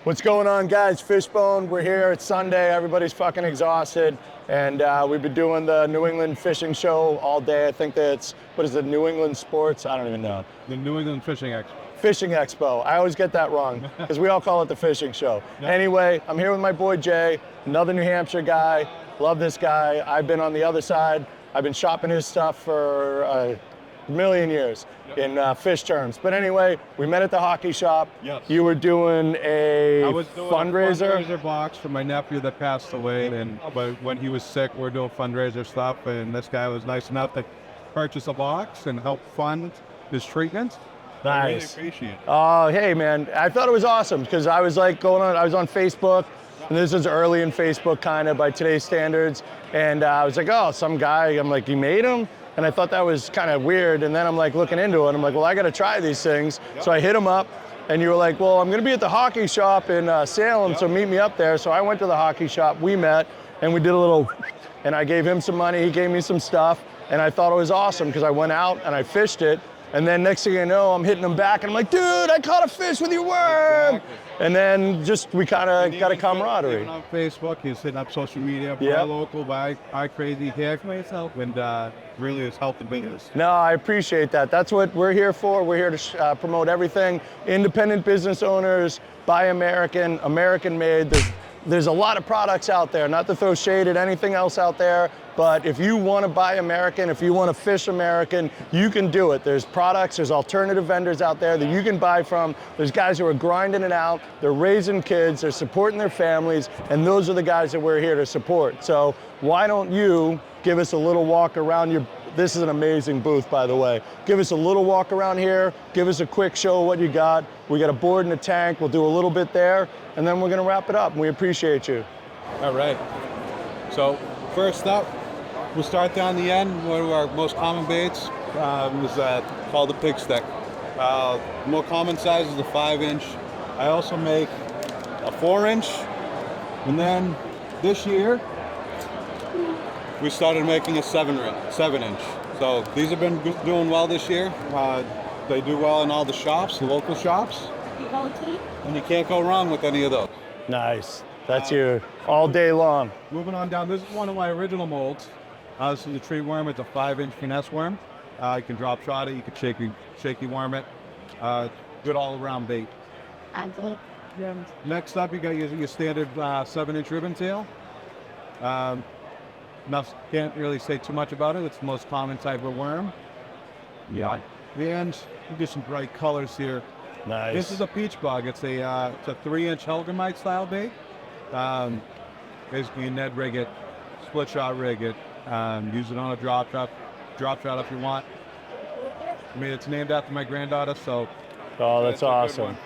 What's going on, guys? Fishbone, we're here. It's Sunday. Everybody's fucking exhausted. And we've been doing the New England fishing show all day. I think that's, what is it, New England Sports? I don't even know. The New England Fishing Expo. Fishing Expo. I always get that wrong because we all call it the fishing show. Yep. Anyway, I'm here with my boy Jay, another New Hampshire guy. Love this guy. I've been on the other side. I've been shopping his stuff for a million years in fish terms. But anyway, we met at the hockey shop. Yes. You were doing I was doing fundraiser? a fundraiser box for my nephew that passed away, but when he was sick, we're doing fundraiser stuff, and this guy was nice enough to purchase a box and help fund his treatment. Nice. I really appreciate it. Oh, hey man, I thought it was awesome because I was like I was on Facebook, and this is early in Facebook kind of by today's standards, and I was like, oh, some guy, I'm like, you made him? And I thought that was kind of weird, and then I'm like looking into it, I'm like, well, I gotta try these things. Yep. So I hit him up, and you were like, well, I'm gonna be at the hockey shop in Salem, so meet me up there. So I went to the hockey shop, we met, and we did a little, and I gave him some money, he gave me some stuff, and I thought it was awesome because I went out and I fished it, and then next thing you know, I'm hitting him back, and I'm like, dude, I caught a fish with your worm. Exactly. And then just, we kind of got a camaraderie. Even on Facebook, he's hitting up social media, yep. local, by Crazy Hick, myself, and really has helped the business. No, I appreciate that. That's what we're here for. We're here to promote everything. Independent business owners, buy American, American made. There's a lot of products out there, not to throw shade at anything else out there, but if you want to buy American, if you want to fish American, you can do it. There's products, there's alternative vendors out there that you can buy from. There's guys who are grinding it out, they're raising kids, they're supporting their families, and those are the guys that we're here to support. So why don't you give us a little walk around your, this is an amazing booth, by the way. Give us a little walk around here, give us a quick show of what you got. We got a board and a tank, we'll do a little bit there, and then we're gonna wrap it up, and we appreciate you. All right. So first up, we'll start down the end. One of our most common baits is called the pig stick. The more common size is the 5-inch. I also make a 4-inch, and then this year we started making a 7-inch. So these have been doing well this year. They do well in all the shops, the local shops, and you can't go wrong with any of those. Nice. That's you all day long. Moving on down, this is one of my original molds. This is a tree worm. It's a 5-inch finesse worm. You can drop shot it, you can shaky worm it. Good all-around bait. Next up, you got your standard 7-inch ribbon tail. Can't really say too much about it. It's the most common type of worm. Yeah. And you get some bright colors here. Nice. This is a peach bug. It's a 3-inch Helgamite style bait. Basically, you Ned rig it, split shot rig it, use it on a drop shot if you want. I mean, it's named after my granddaughter, so. Oh, that's awesome.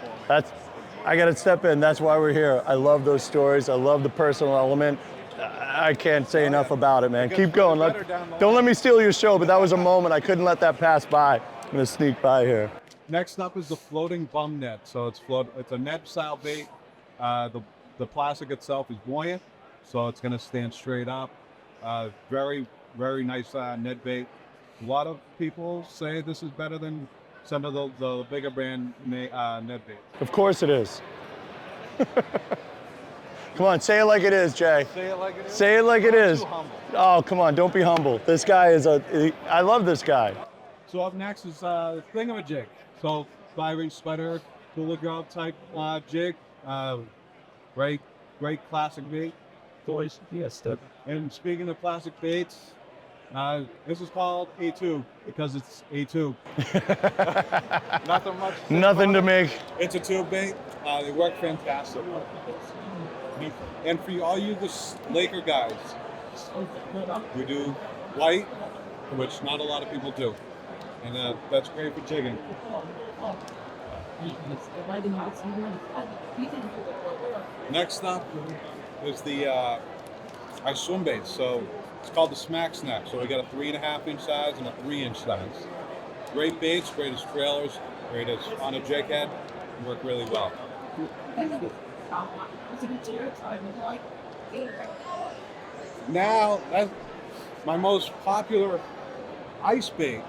I gotta step in. That's why we're here. I love those stories. I love the personal element. I can't say enough about it, man. Keep going. Don't let me steal your show, but that was a moment. I couldn't let that pass by. I'm gonna sneak by here. Next up is the floating bum net. So it's a net style bait. The plastic itself is buoyant, so it's gonna stand straight up. Very, very nice net bait. A lot of people say this is better than some of the bigger brand net bait. Of course it is. Come on, say it like it is, Jay. Say it like it is? Say it like it is. Too humble. Oh, come on, don't be humble. This guy is I love this guy. So up next is Thingamajig. So 5-inch spider, cooler grub type jig. Great classic bait. Yes, and speaking of plastic baits, this is called A2 because it's A2. Nothing much. Nothing to make. It's a tube bait. They work fantastic. And for all you Laker guys, we do white, which not a lot of people do. And that's great for jigging. Next up is the our swim baits. So it's called the Smack Snap. So we got a 3.5-inch size and a 3-inch size. Great baits, great as trailers, great as on a jig head, work really well. Now, that's my most popular ice bait.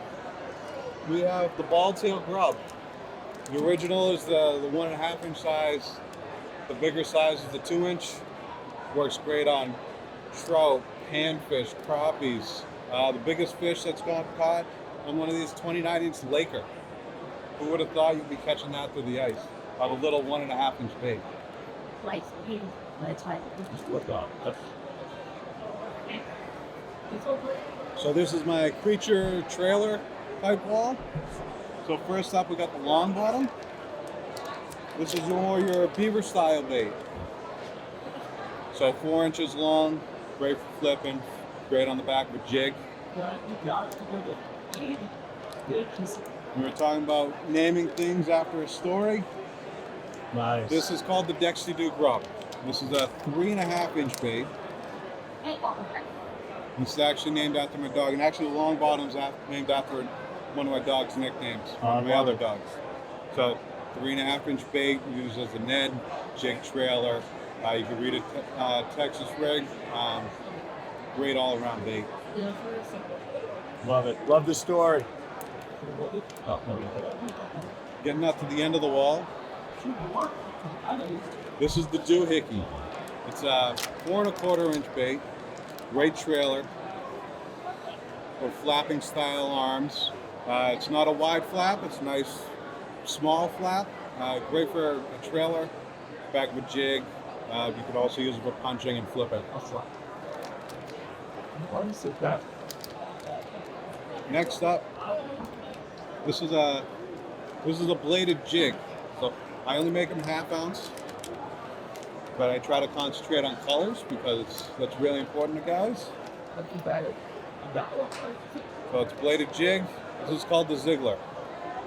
We have the ball tail grub. The original is the 1.5-inch size The bigger size is the 2-inch. Works great on trout, panfish, crappies. The biggest fish that's gone caught on one of these 29-inch Laker. Who would have thought you'd be catching that through the ice on a little 1.5-inch bait? So this is my creature trailer type wall. So first up, we got the long bottom. This is more your beaver style bait. So 4 inches long, great for flipping, great on the back of a jig. We were talking about naming things after a story. Nice. This is called the Dexty Duke Rub. This is a 3.5-inch bait. This is actually named after my dog, and actually the long bottom's named after one of my dog's nicknames, one of my other dogs. So 3.5-inch bait used as a Ned, jig trailer. You can read a Texas rig. Great all-around bait. Love it. Love the story. Getting up to the end of the wall. This is the doohickey. It's a 4.25-inch bait. Great trailer. For flapping style arms. It's not a wide flap. It's a nice small flap. Great for a trailer, back of a jig. You could also use it for punching and flipping. Next up, this is a bladed jig. So I only make them 1/2 ounce, but I try to concentrate on colors because that's really important to guys. So it's bladed jig. This is called the Ziggler.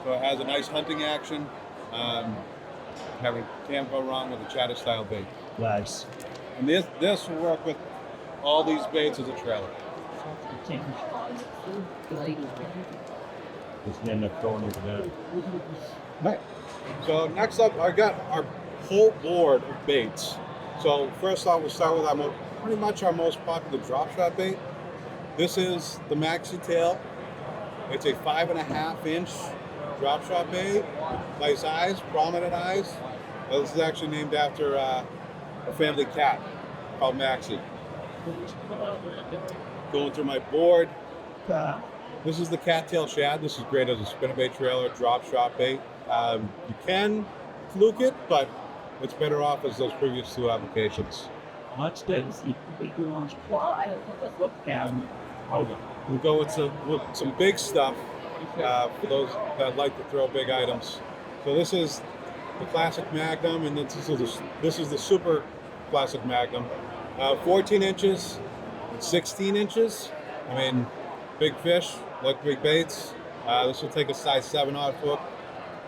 So it has a nice hunting action. Can't go wrong with a chatter style bait. Nice. And this will work with all these baits as a trailer. Just end up going over there. Right. So next up, I got our whole board of baits. So first off, we'll start with pretty much our most popular drop shot bait. This is the Maxi Tail. It's a 5.5-inch drop shot bait. Nice eyes, prominent eyes. This is actually named after a family cat called Maxie. Going through my board. This is the cattail shad. This is great as a spinnerbait trailer, drop shot bait. You can fluke it, but it's better off as those previous 2 applications. We'll go with some big stuff for those that like to throw big items. So this is the classic Magnum, and this is the super classic Magnum. 14 inches, 16 inches. I mean, big fish, like big baits. This will take a size 7 odd hook.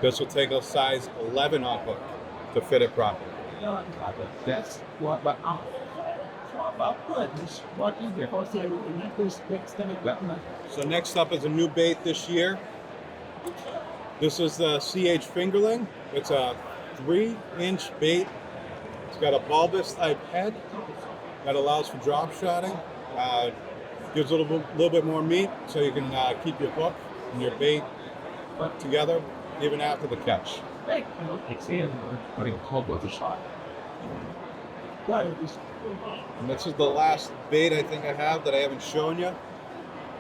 This will take a size 11 odd hook to fit it properly. So next up is a new bait this year. This is the CH Fingerling. It's a 3-inch bait. It's got a bulbous type head that allows for drop shotting. Gives a little bit more meat so you can keep your hook and your bait together even after the catch. And this is the last bait I think I have that I haven't shown you.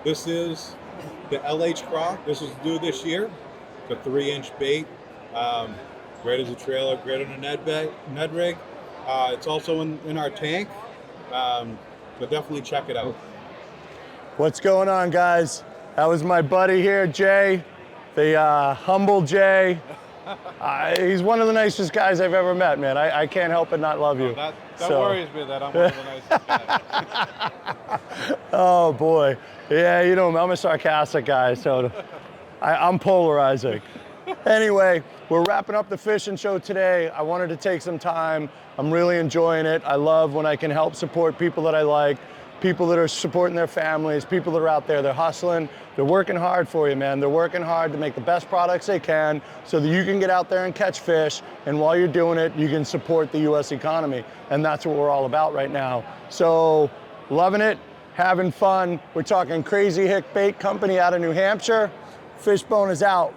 This is the LH Craw. This is new this year. It's a 3-inch bait. Great as a trailer, great on a Ned rig. It's also in our tank, but definitely check it out. What's going on, guys? That was my buddy here, Jay, the humble Jay. He's one of the nicest guys I've ever met, man. I can't help but not love you. That worries me that I'm one of the nicest guys. Oh boy, yeah, you know, I'm a sarcastic guy, so I'm polarizing. Anyway, we're wrapping up the fishing show today. I wanted to take some time. I'm really enjoying it. I love when I can help support people that I like, people that are supporting their families, people that are out there, they're hustling, they're working hard for you, man. They're working hard to make the best products they can so that you can get out there and catch fish, and while you're doing it, you can support the U.S. economy, and that's what we're all about right now. So, loving it, having fun. We're talking Crazy Hick Bait Company out of New Hampshire. Fishbone is out.